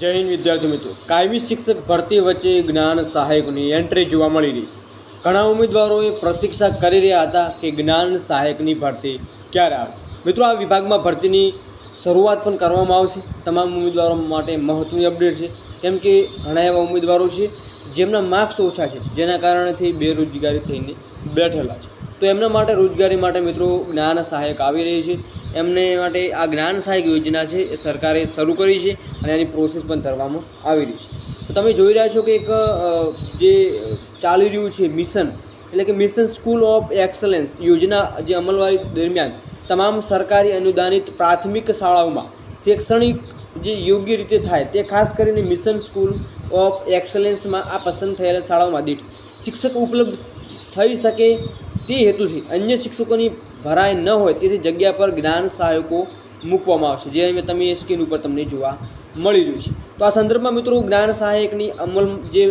જય હિન્દ વિદ્યાર્થી મિત્રો, કાયમી શિક્ષક ભરતી વચ્ચે જ્ઞાન સહાયકની એન્ટ્રી જોવા મળી રહી. ઘણા ઉમેદવારોએ પ્રતીક્ષા કરી રહ્યા હતા કે જ્ઞાન સહાયકની ભરતી ક્યારે આવે. મિત્રો, આ વિભાગમાં ભરતીની શરૂઆત પણ કરવામાં આવશે. તમામ ઉમેદવારો માટે મહત્ત્વની અપડેટ છે, કેમ કે ઘણા એવા ઉમેદવારો છે જેમના માર્ક્સ ઓછા છે, જેના કારણેથી બેરોજગારી થઈને બેઠેલા છે. તો એમના માટે રોજગારી માટે મિત્રો જ્ઞાન સહાયક આવી રહી છે. એમને માટે આ જ્ઞાન સહાયક યોજના છે એ સરકારે શરૂ કરી છે અને એની પ્રોસેસ પણ કરવામાં આવી રહી છે. તો તમે જોઈ રહ્યા છો કે એક જે ચાલી રહ્યું છે મિશન, એટલે કે મિશન સ્કૂલ ઓફ એક્સલન્સ યોજના જે અમલવારી દરમિયાન તમામ સરકારી અનુદાનિત પ્રાથમિક શાળાઓમાં શૈક્ષણિક જે યોગ્ય રીતે થાય તે ખાસ કરીને મિશન સ્કૂલ ઓફ એક્સલન્સમાં આ પસંદ થયેલા શાળાઓમાં દીઠ શિક્ષક ઉપલબ્ધ થઈ શકે તે હેતુથી અન્ય શિક્ષકોની ભરાય ન હોય તેથી જગ્યા પર જ્ઞાન સહાયકો મૂકવામાં આવશે, જે તમે સ્ક્રીન ઉપર તમને જોવા મળી રહ્યું છે. તો આ સંદર્ભમાં મિત્રો જ્ઞાન સહાયકની અમલ જે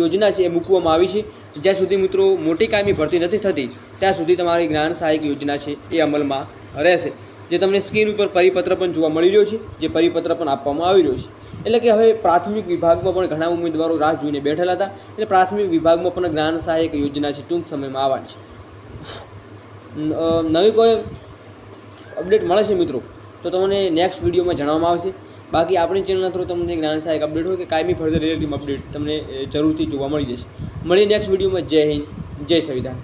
યોજના છે એ મૂકવામાં આવી છે. જ્યાં સુધી મિત્રો મોટી કાયમી ભરતી નથી થતી ત્યાં સુધી તમારી જ્ઞાન સહાયક યોજના છે એ અમલમાં રહેશે. જે તમને સ્ક્રીન ઉપર પરિપત્ર પણ જોવા મળી રહ્યો છે, જે પરિપત્ર પણ આપવામાં આવી રહ્યો છે. એટલે કે હવે પ્રાથમિક વિભાગમાં પણ ઘણા ઉમેદવારો રાહ જોઈને બેઠેલા હતા, એટલે પ્રાથમિક વિભાગમાં પણ જ્ઞાન સહાયક યોજના છે ટૂંક સમયમાં આવવાની છે. નવી કોઈ અપડેટ મળે છે મિત્રો તો તમને નેક્સ્ટ વિડીયોમાં જણાવવામાં આવશે. બાકી આપણી ચેનલના થ્રુ તમને જ્ઞાન સહાયક અપડેટ હોય કે કાયમી ભરતી રિલેટિવ અપડેટ તમને જરૂરથી જોવા મળી જશે. મળીએ નેક્સ્ટ વિડીયોમાં. જય હિન્દ, જય સંવિધાન.